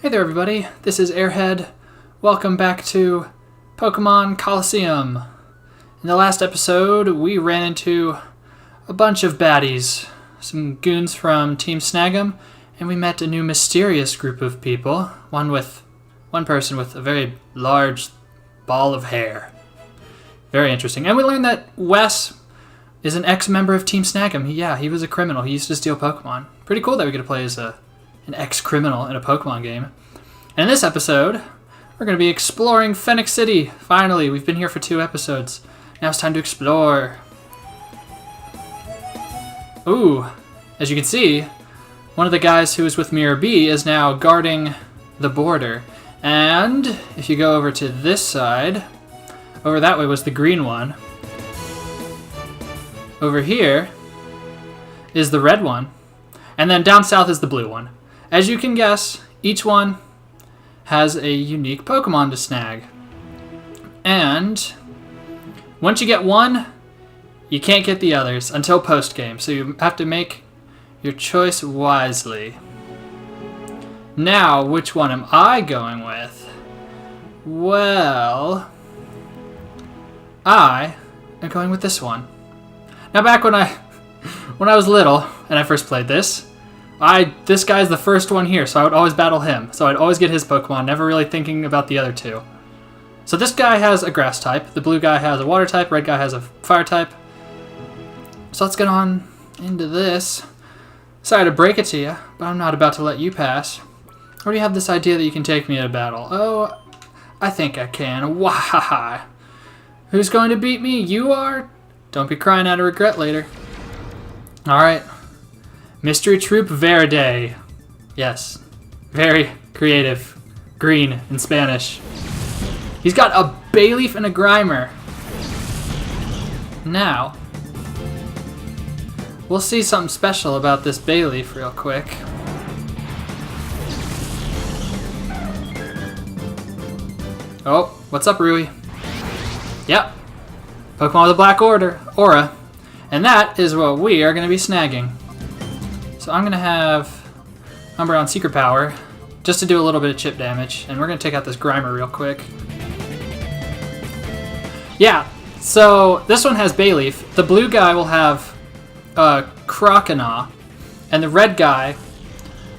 Hey there everybody, this is Airhead. Welcome back to Pokemon Colosseum. In the last episode, we ran into a bunch of baddies, some goons from Team Snag'em, and we met a new mysterious group of people, one person with a very large ball of hair. Very interesting. And we learned that Wes is an ex-member of Team Snag'em. Yeah, he was a criminal. He used to steal Pokemon. Pretty cool that we get to play as an ex-criminal in a Pokemon game. And in this episode, we're going to be exploring Phenac City. Finally, we've been here for 2 episodes. Now it's time to explore. Ooh, as you can see, one of the guys who was with Mirror B is now guarding the border. And if you go over to this side, over that way was the green one. Over here is the red one. And then down south is the blue one. As you can guess, each one has a unique Pokemon to snag. And once you get one, you can't get the others until post-game. So you have to make your choice wisely. Now, which one am I going with? Well, I am going with this one. Now back when I was little and I first played this guy's the first one here, so I would always battle him. So I'd always get his Pokemon, never really thinking about the other two. So this guy has a grass type, the blue guy has a water type, red guy has a fire type. So let's get on into this. Sorry to break it to you, but I'm not about to let you pass. Or do you have this idea that you can take me in a battle? Oh, I think I can. Why? Who's going to beat me? You are? Don't be crying out of regret later. Alright. Mystery Troop Verde. Yes. Very creative. Green in Spanish. He's got a Bayleaf and a Grimer. Now, we'll see something special about this Bayleaf real quick. Oh, what's up, Rui? Yep. Pokemon with a black aura. And that is what we are going to be snagging. So I'm going to have Umbreon Secret Power just to do a little bit of chip damage. And we're going to take out this Grimer real quick. Yeah, so this one has Bayleaf. The blue guy will have Croconaw. And the red guy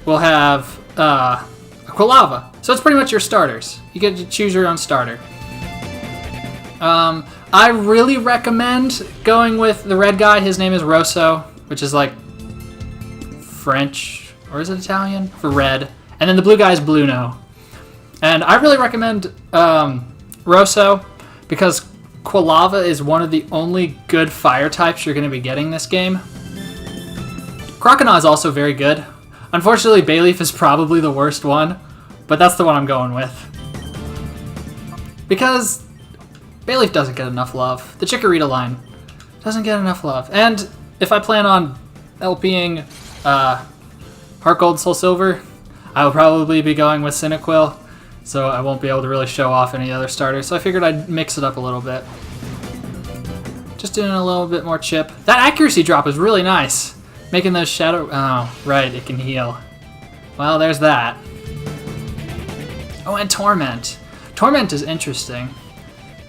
will have Quilava. So it's pretty much your starters. You get to choose your own starter. I really recommend going with the red guy. His name is Rosso, which is like French, or is it Italian? For red. And then the blue guy is Bluno. And I really recommend Rosso because Quilava is one of the only good fire types you're going to be getting this game. Croconaw is also very good. Unfortunately, Bayleaf is probably the worst one, but that's the one I'm going with. Because Bayleaf doesn't get enough love. The Chikorita line doesn't get enough love. And if I plan on LPing Heart Gold, Soul Silver, I will probably be going with Cyndaquil, so I won't be able to really show off any other starters. So I figured I'd mix it up a little bit. Just doing a little bit more chip. That accuracy drop is really nice. Making those shadow... Oh, right, it can heal. Well, there's that. Oh, and Torment. Torment is interesting.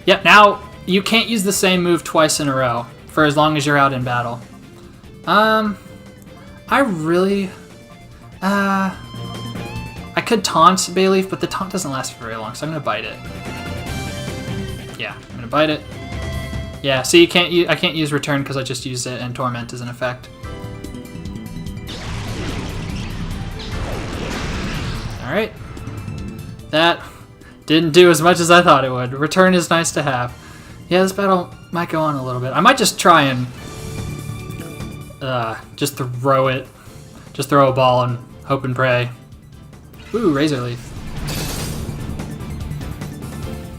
Yep, now you can't use the same move twice in a row for as long as you're out in battle. I could taunt Bayleaf, but the taunt doesn't last for very long, so I'm gonna bite it. Yeah, I'm gonna bite it. Yeah, so I can't use Return because I just used it, and Torment is in effect. All right, that didn't do as much as I thought it would. Return is nice to have. Yeah, this battle might go on a little bit. I might just try and just throw it. Just throw a ball and hope and pray. Ooh, Razor Leaf.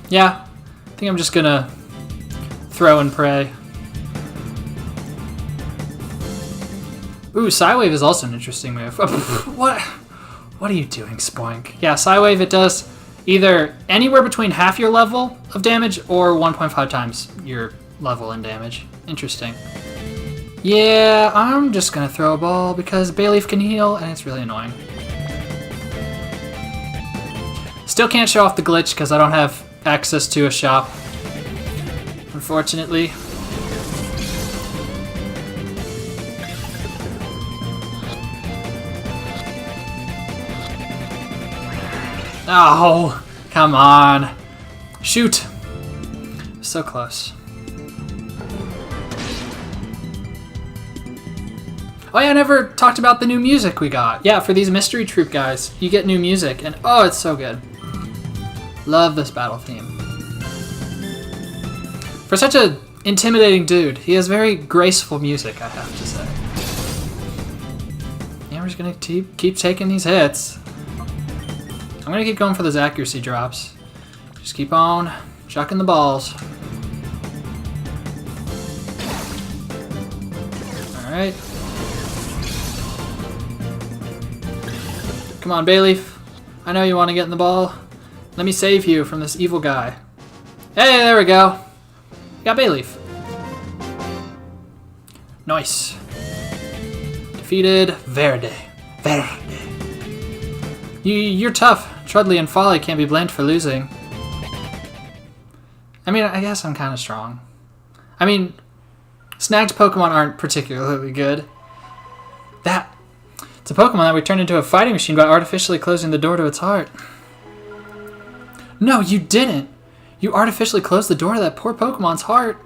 Yeah, I think I'm just gonna throw and pray. Ooh, Psywave is also an interesting move. What are you doing, Spoink? Yeah, Psywave, it does either anywhere between half your level of damage or 1.5 times your level in damage. Interesting. Yeah, I'm just gonna throw a ball because Bayleaf can heal and it's really annoying. Still can't show off the glitch because I don't have access to a shop, unfortunately. Oh, come on. Shoot. So close. Oh yeah, I never talked about the new music we got. Yeah, for these Mystery Troop guys, you get new music, and oh, it's so good. Love this battle theme. For such a intimidating dude, he has very graceful music, I have to say. Yeah, we're just gonna keep taking these hits. I'm gonna keep going for those accuracy drops. Just keep on chucking the balls. Alright. Come on, Bayleaf. I know you want to get in the ball. Let me save you from this evil guy. Hey, there we go. Got Bayleaf. Nice. Defeated Verde. You're tough. Trudley and Folly can't be blamed for losing. I mean, I guess I'm kind of strong. I mean, snagged Pokemon aren't particularly good. It's a Pokemon that we turned into a fighting machine by artificially closing the door to its heart. No, you didn't. You artificially closed the door to that poor Pokemon's heart.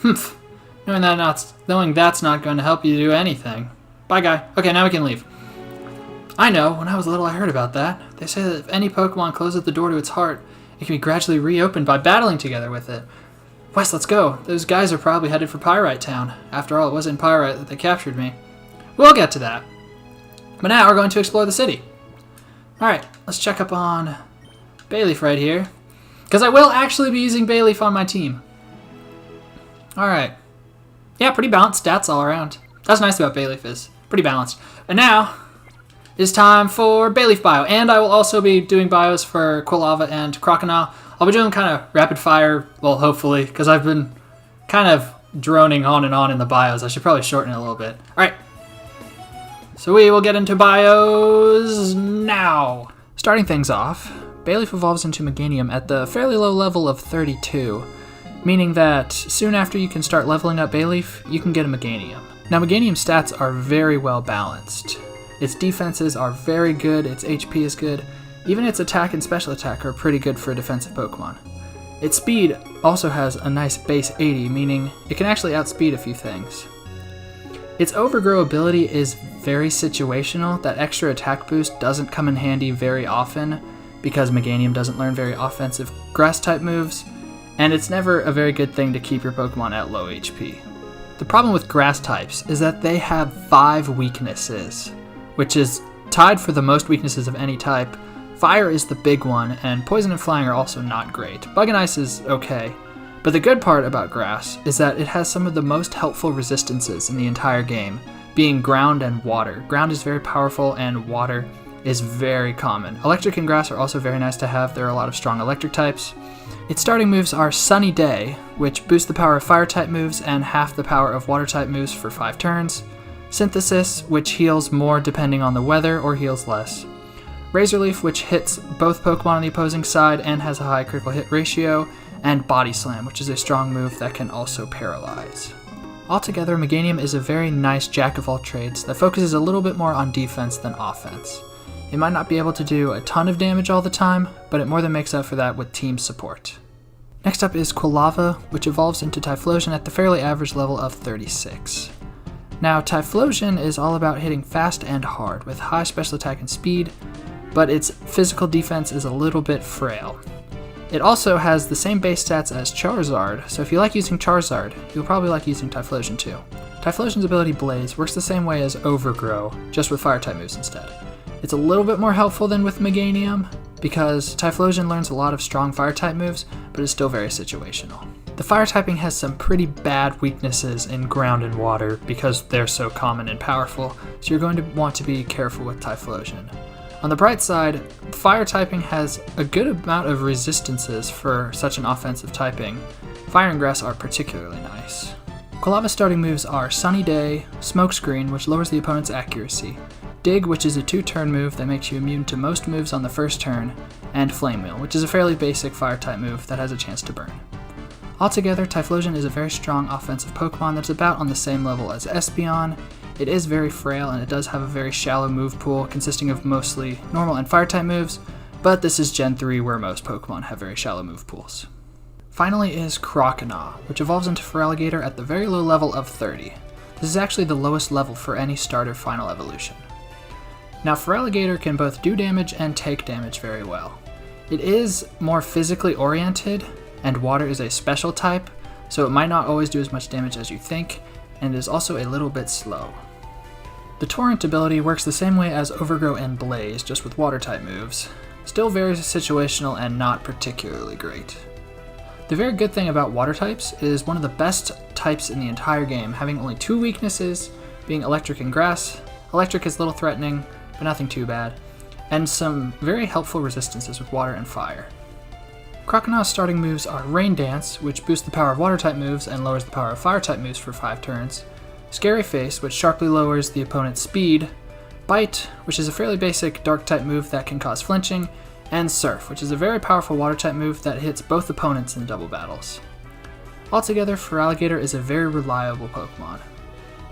Humph. Knowing that's not going to help you do anything. Bye, guy. Okay, now we can leave. I know. When I was little, I heard about that. They say that if any Pokemon closes the door to its heart, it can be gradually reopened by battling together with it. Wes, let's go. Those guys are probably headed for Pyrite Town. After all, it was in Pyrite that they captured me. We'll get to that. But now we're going to explore the city. Alright, let's check up on Bayleaf right here. Because I will actually be using Bayleaf on my team. Alright. Yeah, pretty balanced stats all around. That's nice about Bayleaf is. Pretty balanced. And now, it's time for Bayleaf Bio. And I will also be doing bios for Quilava and Crocodile. I'll be doing kind of rapid fire, well, hopefully, because I've been kind of droning on and on in the bios. I should probably shorten it a little bit. Alright. So we will get into bios now. Starting things off, Bayleaf evolves into Meganium at the fairly low level of 32, meaning that soon after you can start leveling up Bayleaf, you can get a Meganium. Now Meganium's stats are very well balanced. Its defenses are very good, its HP is good, even its attack and special attack are pretty good for a defensive Pokemon. Its speed also has a nice base 80, meaning it can actually outspeed a few things. Its Overgrow ability is very situational. That extra attack boost doesn't come in handy very often because Meganium doesn't learn very offensive grass-type moves, and it's never a very good thing to keep your Pokemon at low HP. The problem with grass types is that they have 5 weaknesses, which is tied for the most weaknesses of any type. Fire is the big one, and Poison and Flying are also not great. Bug and Ice is okay. But the good part about Grass is that it has some of the most helpful resistances in the entire game, being Ground and Water. Ground is very powerful and Water is very common. Electric and Grass are also very nice to have. There are a lot of strong electric types. Its starting moves are Sunny Day, which boosts the power of Fire-type moves and half the power of Water-type moves for 5 turns. Synthesis, which heals more depending on the weather or heals less. Razor Leaf, which hits both Pokemon on the opposing side and has a high critical hit ratio. And Body Slam, which is a strong move that can also paralyze. Altogether, Meganium is a very nice jack-of-all-trades that focuses a little bit more on defense than offense. It might not be able to do a ton of damage all the time, but it more than makes up for that with team support. Next up is Quilava, which evolves into Typhlosion at the fairly average level of 36. Now, Typhlosion is all about hitting fast and hard, with high special attack and speed, but its physical defense is a little bit frail. It also has the same base stats as Charizard, so if you like using Charizard, you'll probably like using Typhlosion too. Typhlosion's ability Blaze works the same way as Overgrow, just with Fire-type moves instead. It's a little bit more helpful than with Meganium, because Typhlosion learns a lot of strong Fire-type moves, but is still very situational. The Fire-typing has some pretty bad weaknesses in Ground and Water, because they're so common and powerful, so you're going to want to be careful with Typhlosion. On the bright side, Fire typing has a good amount of resistances for such an offensive typing. Fire and Grass are particularly nice. Quilava's starting moves are Sunny Day, Smokescreen, which lowers the opponent's accuracy, Dig, which is a 2-turn move that makes you immune to most moves on the first turn, and Flame Wheel, which is a fairly basic fire-type move that has a chance to burn. Altogether, Typhlosion is a very strong offensive Pokemon that's about on the same level as Espeon. It is very frail, and it does have a very shallow move pool consisting of mostly normal and fire-type moves, but this is Gen 3 where most Pokemon have very shallow move pools. Finally is Croconaw, which evolves into Feraligatr at the very low level of 30. This is actually the lowest level for any starter final evolution. Now, Feraligatr can both do damage and take damage very well. It is more physically oriented, and water is a special type, so it might not always do as much damage as you think, and is also a little bit slow. The Torrent ability works the same way as Overgrow and Blaze, just with water-type moves. Still very situational and not particularly great. The very good thing about water types is one of the best types in the entire game, having only 2 weaknesses, being Electric and Grass. Electric is a little threatening, but nothing too bad, and some very helpful resistances with water and fire. Croconaw's starting moves are Rain Dance, which boosts the power of water-type moves and lowers the power of fire-type moves for 5 turns, Scary Face, which sharply lowers the opponent's speed, Bite, which is a fairly basic dark-type move that can cause flinching, and Surf, which is a very powerful water-type move that hits both opponents in double battles. Altogether, Feraligatr is a very reliable Pokemon.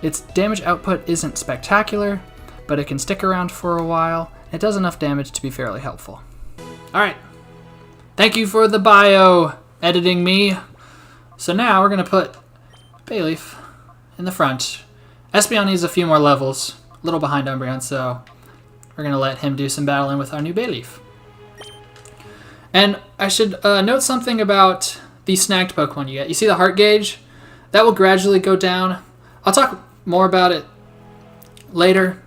Its damage output isn't spectacular, but it can stick around for a while, and it does enough damage to be fairly helpful. Alright, thank you for the bio editing me. So now we're going to put Bayleaf in the front. Espeon needs a few more levels, a little behind Umbreon, so we're going to let him do some battling with our new Bayleaf. And I should note something about the snagged Pokemon you get. You see the heart gauge? That will gradually go down. I'll talk more about it later,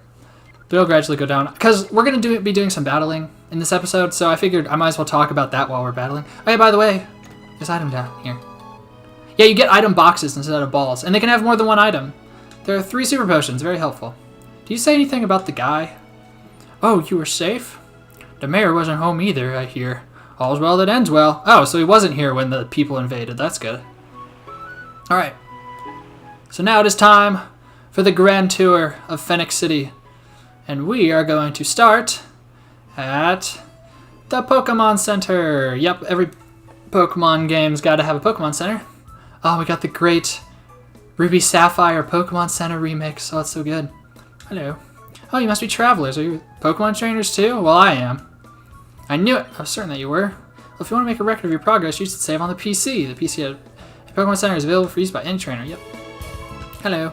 but it'll gradually go down. Because we're going to be doing some battling in this episode, so I figured I might as well talk about that while we're battling. Oh yeah, by the way, there's item down here. Yeah, you get item boxes instead of balls, and they can have more than one item. There are 3 super potions, very helpful. Do you say anything about the guy? Oh, you were safe? The mayor wasn't home either, I hear. All's well that ends well. Oh, so he wasn't here when the people invaded. That's good. Alright. So now it is time for the grand tour of Phenac City. And we are going to start at the Pokemon Center. Yep, every Pokemon game's got to have a Pokemon Center. Oh, we got the great Ruby Sapphire Pokemon Center remix. Oh, it's so good. Hello. Oh, you must be travelers. Are you Pokemon trainers too? Well, I am. I knew it. I was certain that you were. Well, if you want to make a record of your progress, you should save on the PC. The PC at Pokemon Center is available for use by any trainer. Yep. Hello.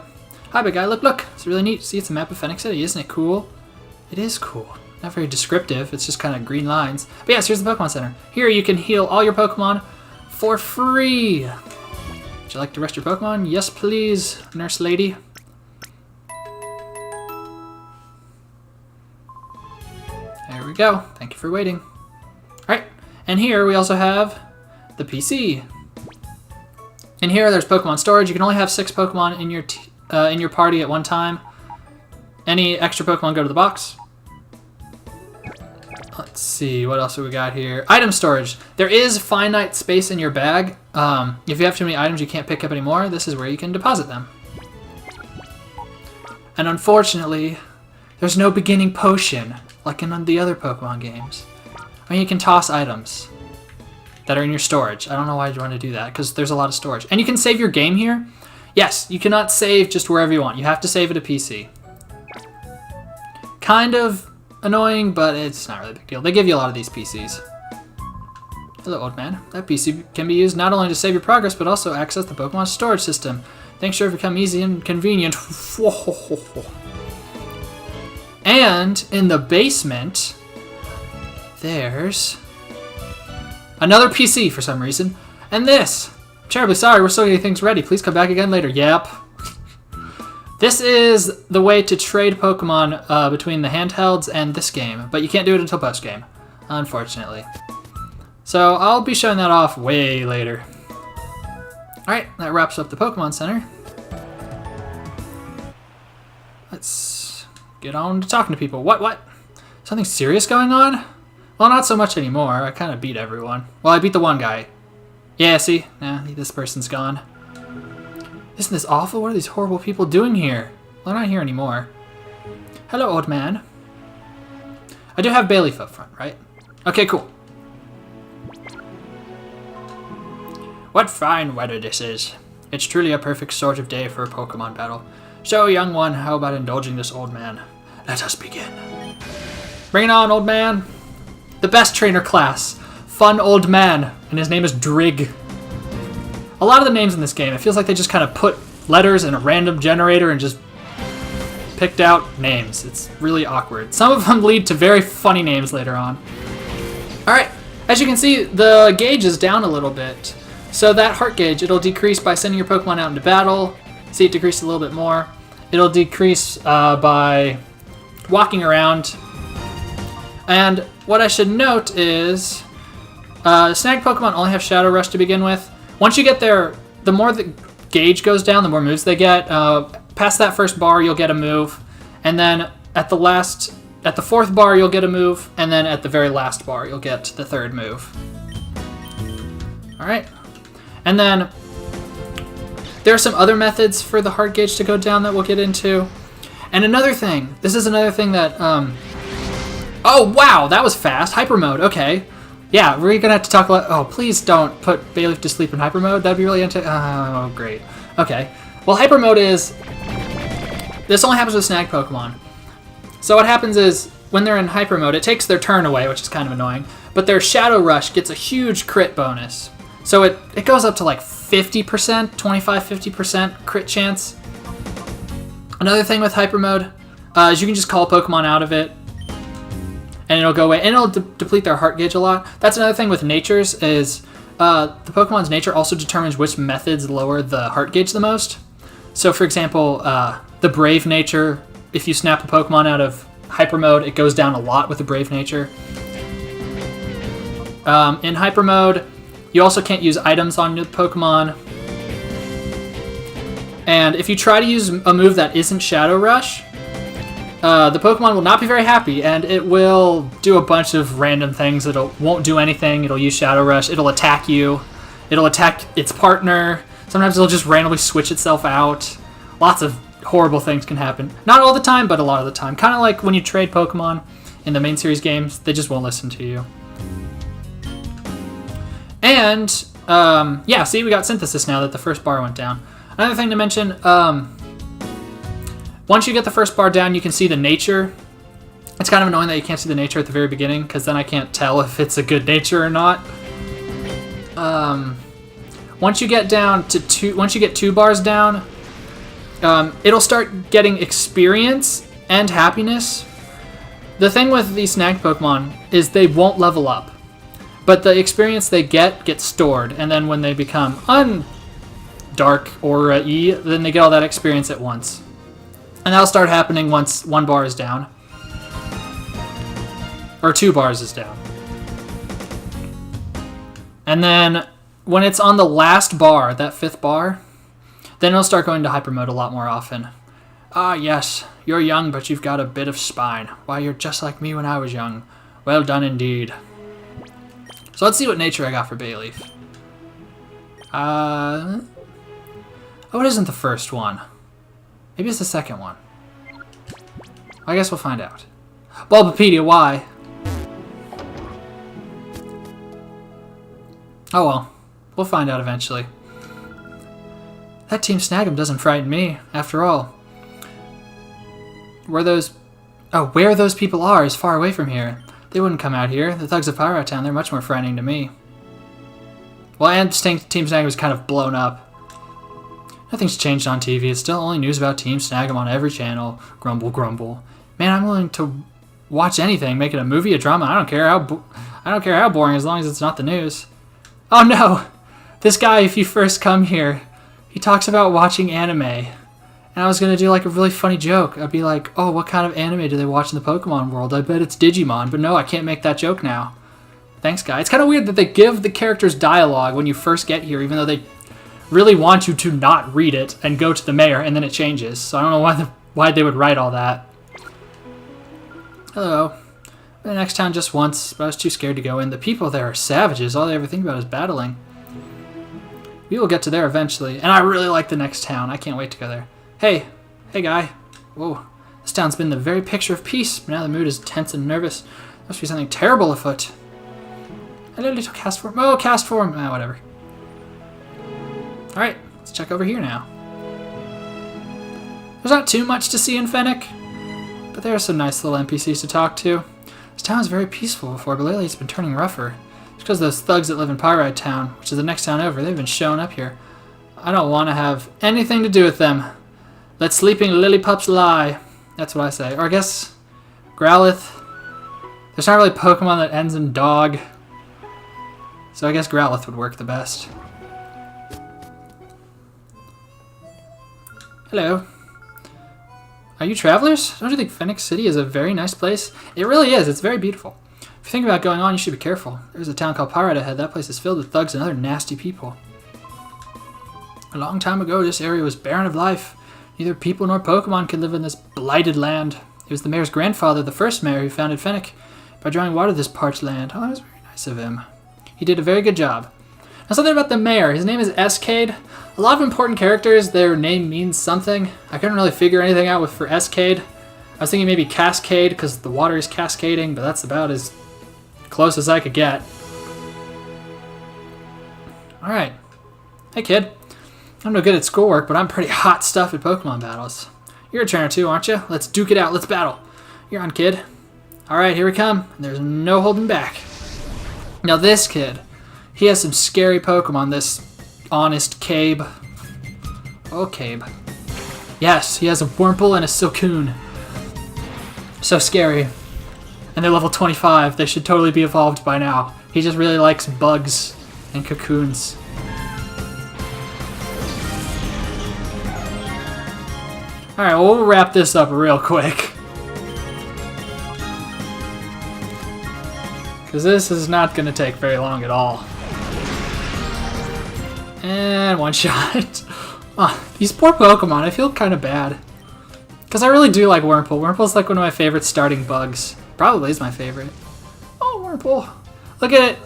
Hi, big guy. Look, look. It's really neat. See, it's a map of Phenac City. Isn't it cool? It is cool. Not very descriptive. It's just kind of green lines. But yes, here's the Pokemon Center. Here you can heal all your Pokemon for free. Would you like to rest your Pokemon? Yes, please, nurse lady. There we go. Thank you for waiting. Alright, and here we also have the PC. In here, there's Pokemon storage. You can only have 6 Pokemon in your party at one time. Any extra Pokemon go to the box. Let's see, what else have we got here? Item storage. There is finite space in your bag. If you have too many items you can't pick up anymore, this is where you can deposit them. And unfortunately, there's no beginning potion, like in the other Pokemon games. I mean, you can toss items that are in your storage. I don't know why you want to do that, because there's a lot of storage. And you can save your game here. Yes, you cannot save just wherever you want. You have to save at a PC. Kind of annoying, but it's not really a big deal. They give you a lot of these PCs. Hello, old man. That PC can be used not only to save your progress, but also access the Pokemon storage system. Things sure have become easy and convenient. And in the basement, there's another PC for some reason. And this. I'm terribly sorry, we're still getting things ready. Please come back again later. Yep. This is the way to trade Pokemon between the handhelds and this game, but you can't do it until post-game, unfortunately. So I'll be showing that off way later. Alright, that wraps up the Pokemon Center. Let's get on to talking to people. What? Something serious going on? Well, not so much anymore. I kind of beat everyone. Well, I beat the one guy. Yeah, see? Nah, this person's gone. Isn't this awful? What are these horrible people doing here? Well, they're not here anymore. Hello, old man. I do have Bayleaf up front, right? Okay, cool. What fine weather this is. It's truly a perfect sort of day for a Pokemon battle. So, young one, how about indulging this old man? Let us begin. Bring it on, old man. The best trainer class. Fun old man. And his name is Drig. A lot of the names in this game, it feels like they just kind of put letters in a random generator and just picked out names. It's really awkward. Some of them lead to very funny names later on. Alright, as you can see, the gauge is down a little bit. So that heart gauge, it'll decrease by sending your Pokemon out into battle. See, it decreased a little bit more. It'll decrease by walking around. And what I should note is, Snag Pokemon only have Shadow Rush to begin with. Once you get there, the more the gauge goes down, the more moves they get. Past that first bar, you'll get a move. And then at the fourth bar, you'll get a move. And then at the very last bar, you'll get the third move. Alright. And then there are some other methods for the heart gauge to go down that we'll get into. And another thing, this is another thing that, oh wow, that was fast. Hyper mode, okay. Yeah, we're gonna have to talk about, oh, please don't put Bayleaf to sleep in hyper mode. That'd be really oh, great. Okay. Well, hyper mode is, this only happens with Snag Pokemon. So what happens is, when they're in hyper mode, it takes their turn away, which is kind of annoying, but their Shadow Rush gets a huge crit bonus. So it goes up to like 50%, 25-50% crit chance. Another thing with hyper mode is you can just call Pokemon out of it, and it'll go away, and it'll deplete their heart gauge a lot. That's another thing with natures is the Pokemon's nature also determines which methods lower the heart gauge the most. So for example, the Brave nature, if you snap a Pokemon out of hyper mode, it goes down a lot with the Brave nature. In hyper mode, you also can't use items on your Pokemon. And if you try to use a move that isn't Shadow Rush, the Pokemon will not be very happy, and it will do a bunch of random things. It won't do anything. It'll use Shadow Rush. It'll attack you. It'll attack its partner. Sometimes it'll just randomly switch itself out. Lots of horrible things can happen. Not all the time, but a lot of the time. Kind of like when you trade Pokemon in the main series games, they just won't listen to you. And, yeah, see, we got Synthesis now that the first bar went down. Another thing to mention, once you get the first bar down, you can see the nature. It's kind of annoying that you can't see the nature at the very beginning, because then I can't tell if it's a good nature or not. Once you get down to once you get 2 bars down, it'll start getting experience and happiness. The thing with these snagged Pokemon is they won't level up. But the experience they get gets stored, and then when they become Dark Aura-y, then they get all that experience at once. And that'll start happening once 1 bar is down. Or 2 bars is down. And then when it's on the last bar, that 5th bar, then it'll start going to hyper mode a lot more often. Ah, yes, you're young, but you've got a bit of spine. Why, you're just like me when I was young. Well done indeed. So let's see what nature I got for Bayleaf. Oh, it isn't the first one. Maybe it's the second one. I guess we'll find out. Bulbapedia, why? Oh well. We'll find out eventually. That Team Snag'em doesn't frighten me, after all. Where those people are is far away from here. They wouldn't come out here. The thugs of Pyro Town, they're much more frightening to me. Well, and Team Snag'em was kind of blown up. Nothing's changed on TV. It's still only news about Team Snag'em on every channel. Grumble, grumble. Man, I'm willing to watch anything. Make it a movie, a drama. I don't care how boring, as long as it's not the news. Oh no! This guy, if you first come here, he talks about watching anime. And I was going to do like a really funny joke. I'd be like, oh, what kind of anime do they watch in the Pokemon world? I bet it's Digimon. But no, I can't make that joke now. Thanks, guy. It's kind of weird that they give the characters dialogue when you first get here, even though they really want you to not read it and go to the mayor, and then it changes. So I don't know why they would write all that. Hello. Been to the next town just once, but I was too scared to go in. The people there are savages. All they ever think about is battling. We will get to there eventually. And I really like the next town. I can't wait to go there. Hey guy. Whoa. This town's been the very picture of peace, but now the mood is tense and nervous. There must be something terrible afoot. Hello, little cast form. Oh, cast form. Ah, whatever. Alright, let's check over here now. There's not too much to see in Phenac, but there are some nice little NPCs to talk to. This town was very peaceful before, but lately it's been turning rougher. It's because those thugs that live in Pyrite Town, which is the next town over, they've been showing up here. I don't want to have anything to do with them. Let sleeping lily pups lie. That's what I say. Or I guess Growlithe. There's not really a Pokemon that ends in dog. So I guess Growlithe would work the best. Hello. Are you travelers? Don't you think Phenac City is a very nice place? It really is. It's very beautiful. If you think about going on, you should be careful. There's a town called Pyrite ahead. That place is filled with thugs and other nasty people. A long time ago, this area was barren of life. Neither people nor Pokemon could live in this blighted land. It was the mayor's grandfather, the first mayor, who founded Phenac by drawing water to this parched land. Oh, that was very nice of him. He did a very good job. Now, something about the mayor. His name is Escapade. A lot of important characters, their name means something. I couldn't really figure anything out for Escapade. I was thinking maybe Cascade, because the water is cascading, but that's about as close as I could get. Alright. Hey, kid. I'm no good at schoolwork, but I'm pretty hot stuff at Pokemon battles. You're a trainer too, aren't you? Let's duke it out. Let's battle. You're on, kid. Alright, here we come. There's no holding back. Now this kid, he has some scary Pokemon, this honest Cabe. Oh, Cabe. Yes, he has a Wurmple and a Silcoon. So scary. And they're level 25. They should totally be evolved by now. He just really likes bugs and cocoons. Alright, well, we'll wrap this up real quick. Because this is not going to take very long at all. And one shot. Oh, these poor Pokemon, I feel kind of bad. Because I really do like Wurmple. Wurmple's like one of my favorite starting bugs. Probably is my favorite. Oh, Wurmple. Look at it.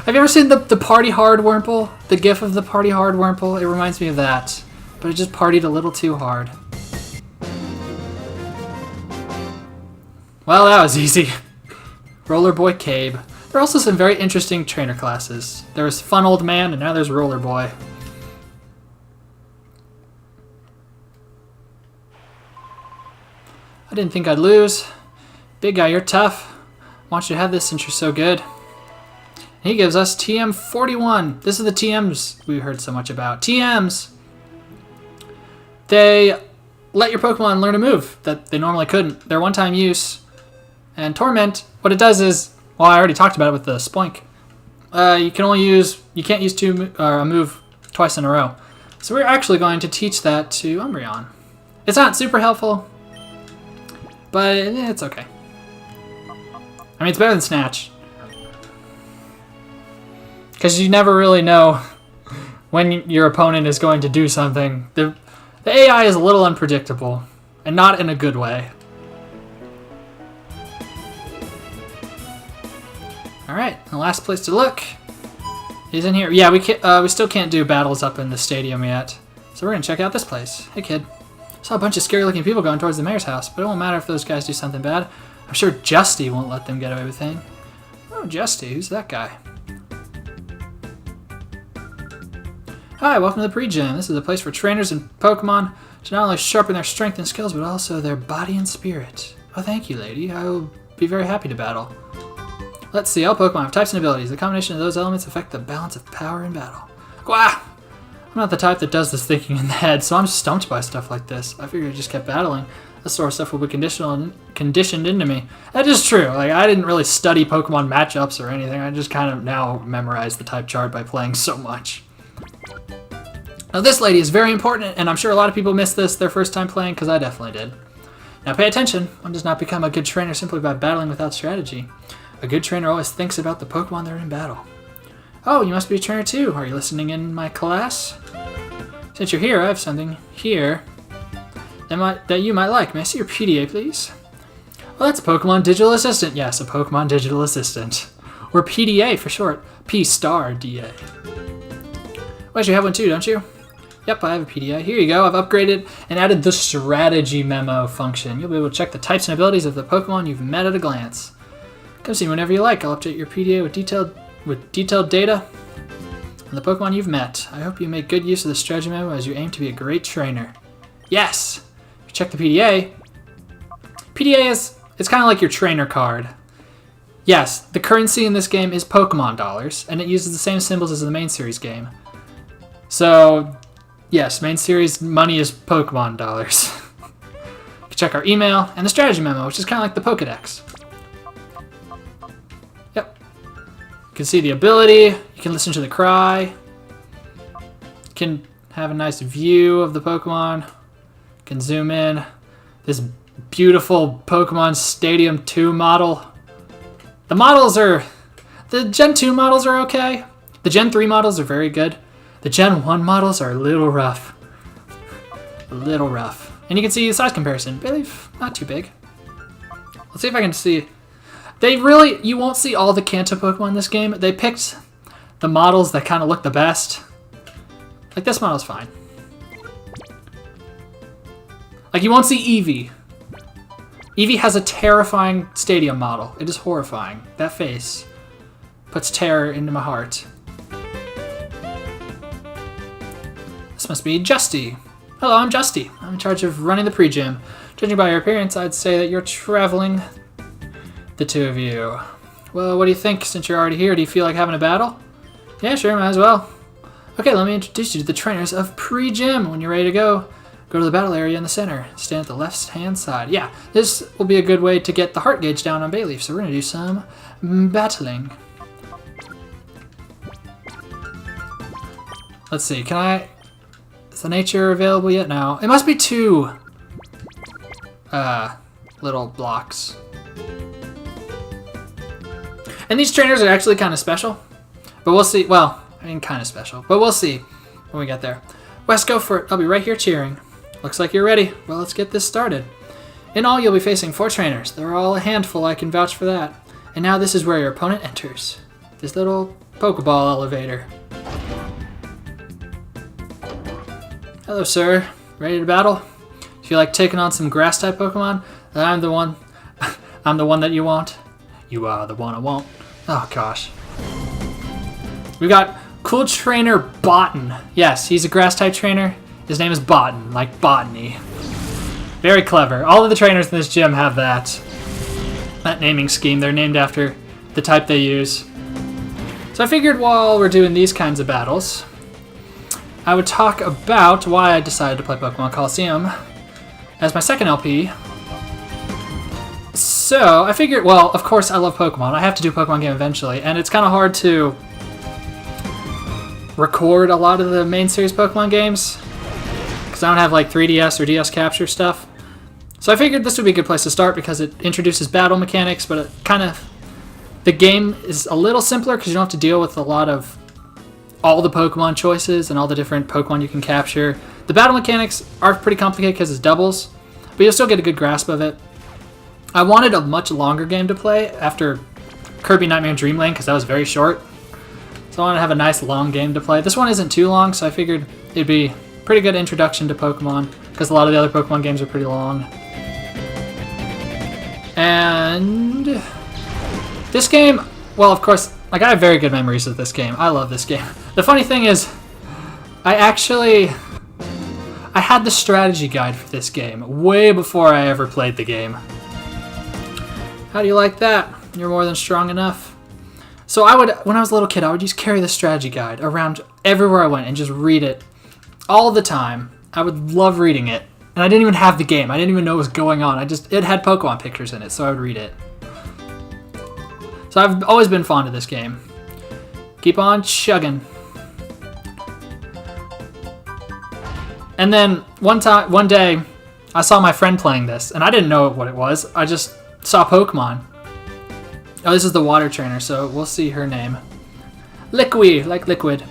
Have you ever seen the Party Hard Wurmple? The gif of the Party Hard Wurmple? It reminds me of that. But it just partied a little too hard. Well, that was easy. Roller Boy Cabe. There are also some very interesting trainer classes. There was Fun Old Man, and now there's Roller Boy. I didn't think I'd lose. Big guy, you're tough. I want you to have this since you're so good. He gives us TM41. This is the TMs we heard so much about. TMs! They let your Pokemon learn a move that they normally couldn't. They're one-time use. And Torment, what it does is, well, I already talked about it with the Spoink. You can't use a move twice in a row. So we're actually going to teach that to Umbreon. It's not super helpful, but it's okay. I mean, it's better than Snatch. Because you never really know when your opponent is going to do something. The AI is a little unpredictable, and not in a good way. Alright, the last place to look is in here. Yeah, we still can't do battles up in the stadium yet. So we're going to check out this place. Hey, kid. Saw a bunch of scary-looking people going towards the mayor's house, but it won't matter if those guys do something bad. I'm sure Justy won't let them get away with anything. Oh, Justy, who's that guy? Hi, welcome to the pre-gym. This is a place for trainers and Pokemon to not only sharpen their strength and skills, but also their body and spirit. Oh, thank you, lady. I will be very happy to battle. Let's see, all Pokemon have types and abilities. The combination of those elements affect the balance of power in battle. Gwah! I'm not the type that does this thinking in the head, so I'm stumped by stuff like this. I figured I just kept battling. This sort of stuff will be conditioned into me. That is true. Like, I didn't really study Pokemon matchups or anything. I just kind of now memorized the type chart by playing so much. Now this lady is very important, and I'm sure a lot of people missed this their first time playing, because I definitely did. Now pay attention. One does not become a good trainer simply by battling without strategy. A good trainer always thinks about the Pokemon they're in battle. Oh, you must be a trainer too. Are you listening in my class? Since you're here, I have something here that you might like. May I see your PDA, please? Well, that's a Pokemon Digital Assistant. Yes, a Pokemon Digital Assistant. Or PDA for short. P-star-DA. Wait, you have one too, don't you? Yep, I have a PDA. Here you go. I've upgraded and added the strategy memo function. You'll be able to check the types and abilities of the Pokemon you've met at a glance. Come see me whenever you like. I'll update your PDA with detailed data on the Pokemon you've met. I hope you make good use of the strategy memo as you aim to be a great trainer. Yes! If you check the PDA, it's kind of like your trainer card. Yes, the currency in this game is Pokemon dollars, and it uses the same symbols as the main series game. So, yes, main series money is Pokemon dollars. You can check our email and the strategy memo, which is kind of like the Pokedex. Yep. You can see the ability, you can listen to the cry, you can have a nice view of the Pokemon, you can zoom in. This beautiful Pokemon Stadium 2 model. The Gen 2 models are okay. The Gen 3 models are very good. The Gen 1 models are a little rough. A little rough. And you can see the size comparison. Bayleaf, not too big. Let's see if I can see. You won't see all the Kanto Pokemon in this game. They picked the models that kind of look the best. Like this model's fine. Like you won't see Eevee. Eevee has a terrifying stadium model. It is horrifying. That face puts terror into my heart. This must be Justy. Hello, I'm Justy. I'm in charge of running the pre-gym. Judging by your appearance, I'd say that you're traveling, the two of you. Well, what do you think? Since you're already here, do you feel like having a battle? Yeah, sure, might as well. Okay, let me introduce you to the trainers of pre-gym. When you're ready to go to the battle area in the center. Stand at the left-hand side. Yeah, this will be a good way to get the heart gauge down on Bayleaf, so we're going to do some battling. Let's see, is the nature available yet? No. It must be 2 little blocks. And these trainers are actually kind of special, but we'll see. Well, I mean, kind of special, but we'll see when we get there. Wes, go for it. I'll be right here cheering. Looks like you're ready. Well, let's get this started. In all, you'll be facing 4 trainers. They're all a handful, I can vouch for that. And now this is where your opponent enters. This little Pokeball elevator. Hello, sir. Ready to battle? Feel like taking on some grass-type Pokemon? Then I'm the one. I'm the one that you want. You are the one I want. Oh, gosh. We've got cool trainer Botan. Yes, he's a grass-type trainer. His name is Botan, like botany. Very clever. All of the trainers in this gym have that naming scheme. They're named after the type they use. So I figured while we're doing these kinds of battles, I would talk about why I decided to play Pokemon Colosseum as my second LP. So I figured, well, of course I love Pokemon. I have to do a Pokemon game eventually, and it's kind of hard to record a lot of the main series Pokemon games because I don't have like 3DS or DS capture stuff. So I figured this would be a good place to start because it introduces battle mechanics, but it the game is a little simpler because you don't have to deal with a lot of all the Pokemon choices and all the different Pokemon you can capture. The battle mechanics are pretty complicated because it's doubles, but you'll still get a good grasp of it. I wanted a much longer game to play after Kirby Nightmare Dreamland because that was very short. So I wanted to have a nice long game to play. This one isn't too long, so I figured it'd be a pretty good introduction to Pokemon because a lot of the other Pokemon games are pretty long. And this game, well, of course, like I have very good memories of this game. I love this game. The funny thing is, I had the strategy guide for this game way before I ever played the game. How do you like that? You're more than strong enough. So when I was a little kid, I would just carry the strategy guide around everywhere I went and just read it all the time. I would love reading it. And I didn't even have the game. I didn't even know what was going on. It had Pokemon pictures in it, so I would read it. So I've always been fond of this game. Keep on chugging. And then one day, I saw my friend playing this, and I didn't know what it was. I just saw Pokemon. Oh, this is the water trainer, so we'll see her name. Liquid, like liquid.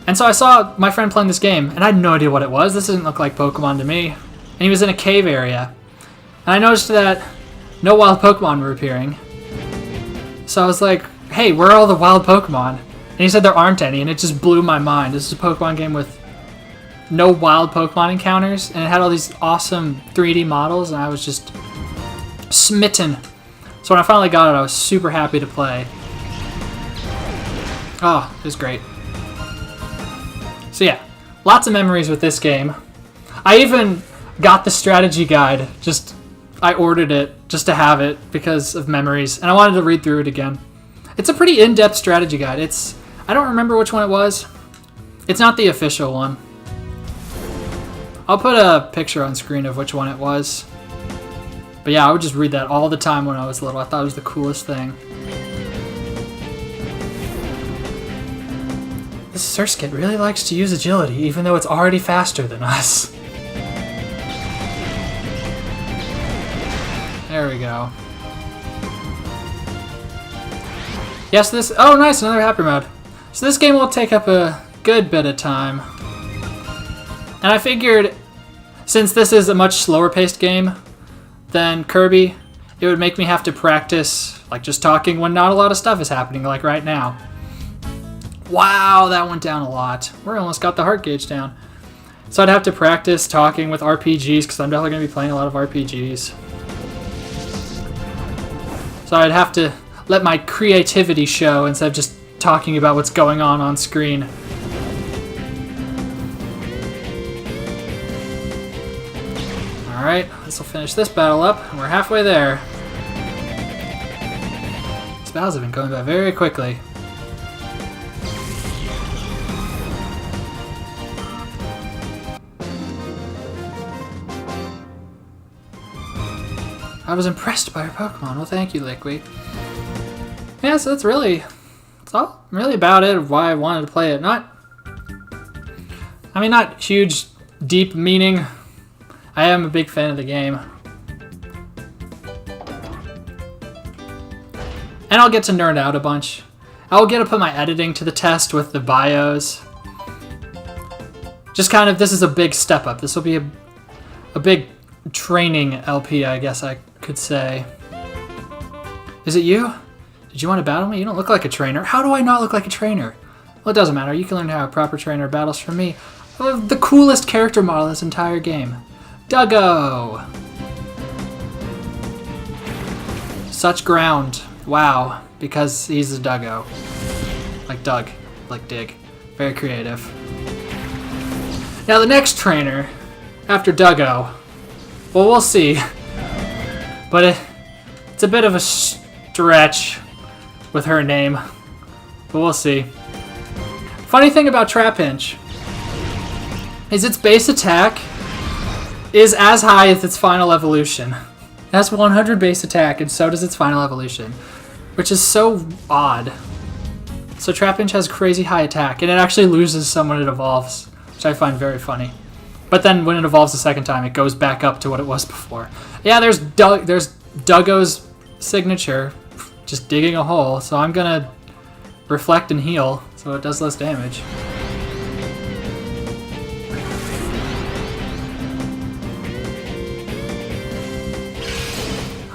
And so I saw my friend playing this game, and I had no idea what it was. This didn't look like Pokemon to me. And he was in a cave area. And I noticed that no wild Pokemon were appearing. So I was like, hey, where are all the wild Pokemon? And he said there aren't any, and it just blew my mind. This is a Pokemon game with no wild Pokemon encounters, and it had all these awesome 3D models, and I was just smitten. So when I finally got it, I was super happy to play. Oh, it was great. So yeah, lots of memories with this game. I even got the strategy guide. I ordered it just to have it because of memories, and I wanted to read through it again. It's a pretty in-depth strategy guide. I don't remember which one it was. It's not the official one. I'll put a picture on screen of which one it was. But yeah, I would just read that all the time when I was little. I thought it was the coolest thing. This Surskit really likes to use agility, even though it's already faster than us. There we go. Yes, oh nice, another happy mode. So this game will take up a good bit of time. And I figured, since this is a much slower paced game than Kirby, it would make me have to practice like just talking when not a lot of stuff is happening, like right now. Wow, that went down a lot. We almost got the heart gauge down. So I'd have to practice talking with RPGs, because I'm definitely going to be playing a lot of RPGs. So I'd have to let my creativity show instead of just talking about what's going on screen. Alright, this will finish this battle up, and we're halfway there. These battles have been going by very quickly. I was impressed by your Pokemon. Well, thank you, Liquid. Yeah, so that's all really about it, of why I wanted to play it. Not huge, deep meaning. I am a big fan of the game. And I'll get to nerd out a bunch. I'll get to put my editing to the test with the bios. Just kind of, this is a big step up. This will be a big training LP, I guess I could say. Is it you? Did you want to battle me? You don't look like a trainer. How do I not look like a trainer? Well, it doesn't matter. You can learn how a proper trainer battles from me. I have the coolest character model in this entire game. Duggo! Such ground. Wow. Because he's a Duggo. Like Doug. Like Dig. Very creative. Now the next trainer, after Duggo, well, we'll see. But it's a bit of a stretch with her name. But we'll see. Funny thing about Trapinch is its base attack is as high as its final evolution. It has 100 base attack, and so does its final evolution, which is so odd. So Trapinch has crazy high attack, and it actually loses some when it evolves, which I find very funny. But then when it evolves the second time, it goes back up to what it was before. Yeah, there's Duggo's signature, just digging a hole. So I'm gonna reflect and heal, so it does less damage.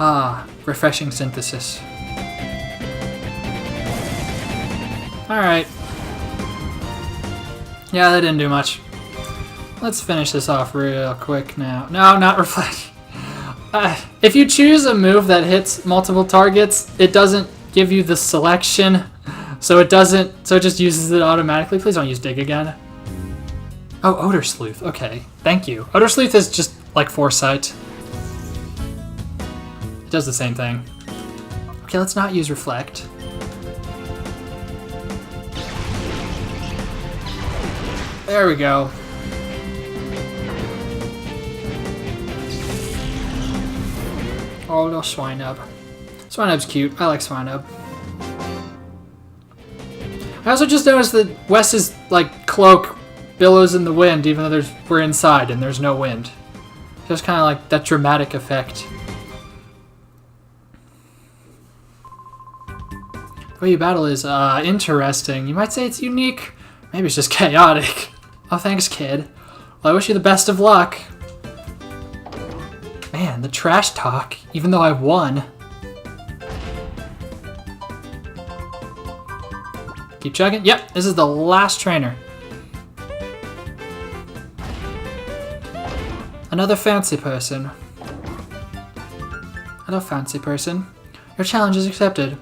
Ah, refreshing synthesis. Alright. Yeah, that didn't do much. Let's finish this off real quick now. No, not reflect. If you choose a move that hits multiple targets, it doesn't give you the selection. So it just uses it automatically. Please don't use Dig again. Oh, Odor Sleuth. Okay, thank you. Odor Sleuth is just like Foresight. It does the same thing. Okay, let's not use Reflect. There we go. Oh, little Swinub. Swinub's cute. I like Swinub. I also just noticed that Wes's like cloak billows in the wind, even though we're inside and there's no wind. Just kind of like that dramatic effect. The way you battle is interesting. You might say it's unique. Maybe it's just chaotic. Oh, thanks, kid. Well, I wish you the best of luck. Man, the trash talk, even though I won. Keep chugging. Yep, this is the last trainer. Another fancy person. Hello, fancy person. Your challenge is accepted.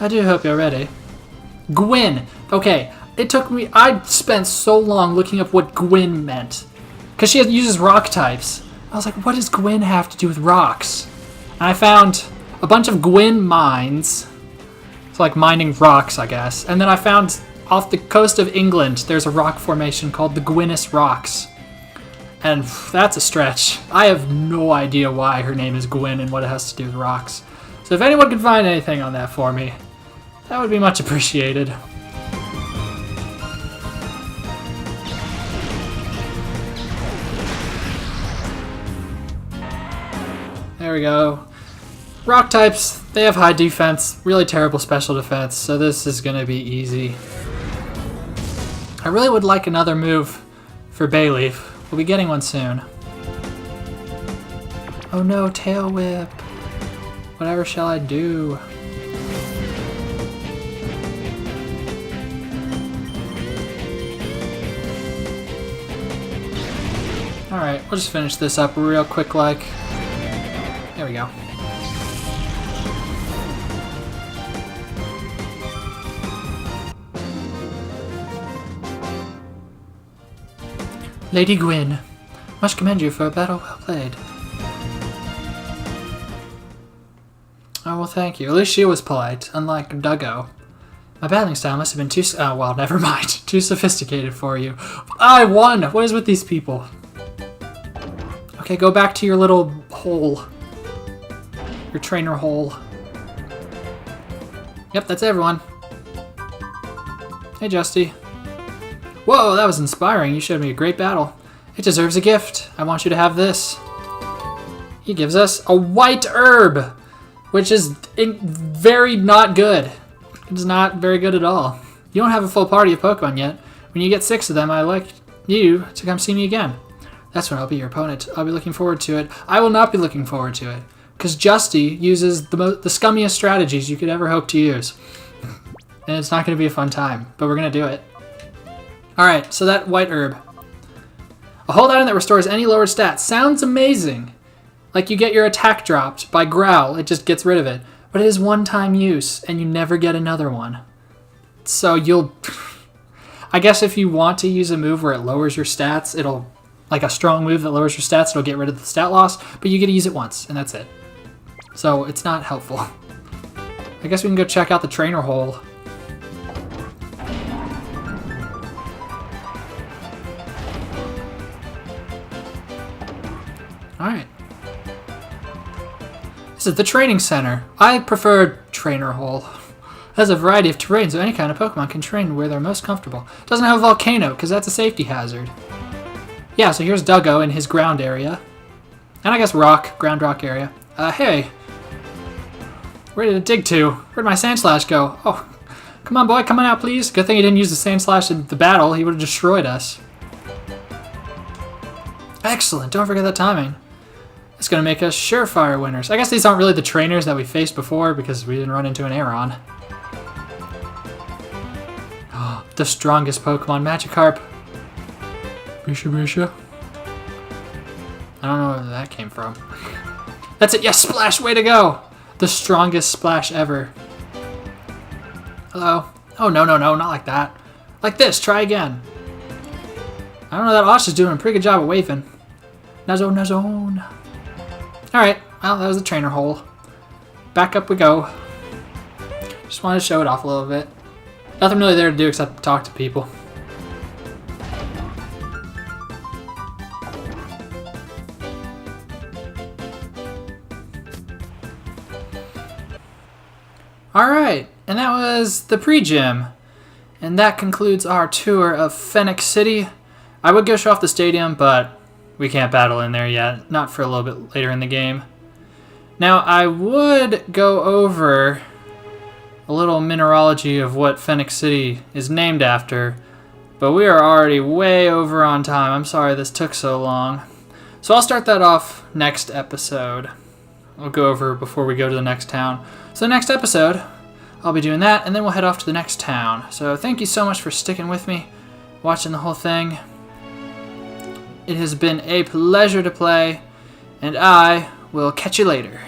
I do hope you're ready. Gwyn. Okay, it took me... I spent so long looking up what Gwyn meant. Because she uses rock types. I was like, what does Gwyn have to do with rocks? And I found a bunch of Gwyn mines. It's like mining rocks, I guess. And then I found off the coast of England, there's a rock formation called the Gwynous Rocks. And that's a stretch. I have no idea why her name is Gwyn and what it has to do with rocks. So if anyone can find anything on that for me, that would be much appreciated. There we go. Rock types, they have high defense, really terrible special defense, so this is going to be easy. I really would like another move for Bayleaf. We'll be getting one soon. Oh no, Tail Whip. Whatever shall I do? Alright, we'll just finish this up real quick like. There we go. Lady Gwyn, must commend you for a battle well played. Oh, well, thank you. At least she was polite, unlike Duggo. My battling style must have been too... Oh, well, never mind. Too sophisticated for you. I won! What is with these people? Okay, go back to your little hole. Your trainer hole. Yep, that's everyone. Hey, Justy. Whoa, that was inspiring. You showed me a great battle. It deserves a gift. I want you to have this. He gives us a white herb, which is very not good. It's not very good at all. You don't have a full party of Pokemon yet. When you get 6 of them, I'd like you to come see me again. That's when I'll be your opponent. I'll be looking forward to it. I will not be looking forward to it, because Justy uses the scummiest strategies you could ever hope to use. And it's not going to be a fun time, but we're going to do it. Alright, so that white herb. A hold item that restores any lowered stats. Sounds amazing. Like you get your attack dropped by Growl, it just gets rid of it. But it is one-time use, and you never get another one. So you'll... I guess if you want to use a move where it lowers your stats, it'll... Like a strong move that lowers your stats, it'll get rid of the stat loss, but you get to use it once, and that's it. So it's not helpful. I guess we can go check out the trainer hole. Alright. This is the training center. I prefer trainer hole. It has a variety of terrain, so any kind of Pokemon can train where they're most comfortable. It doesn't have a volcano, because that's a safety hazard. Yeah, so here's Duggo in his ground area. And I guess ground rock area. Hey. Where did it dig to? Where'd my Sandslash go? Oh, come on, boy, come on out, please. Good thing he didn't use the Sandslash in the battle. He would have destroyed us. Excellent, don't forget that timing. It's going to make us surefire winners. I guess these aren't really the trainers that we faced before because we didn't run into an Aeron. Oh, the strongest Pokemon, Magikarp. Bisha. I don't know where that came from. That's it, yes, Splash, way to go! The strongest Splash ever. Hello? Oh, no, not like that. Like this, try again. I don't know, that Osh is doing a pretty good job of waving. Nuzzone. Alright, well, that was the trainer hole. Back up we go. Just wanted to show it off a little bit. Nothing really there to do except talk to people. Alright, and that was the pre-gym. And that concludes our tour of Phenac City. I would go show off the stadium, but we can't battle in there yet. Not for a little bit later in the game. Now, I would go over a little mineralogy of what Phenac City is named after, but we are already way over on time. I'm sorry this took so long. So I'll start that off next episode. I'll go over before we go to the next town. So the next episode, I'll be doing that, and then we'll head off to the next town. So thank you so much for sticking with me, watching the whole thing. it has been a pleasure to play, and I will catch you later.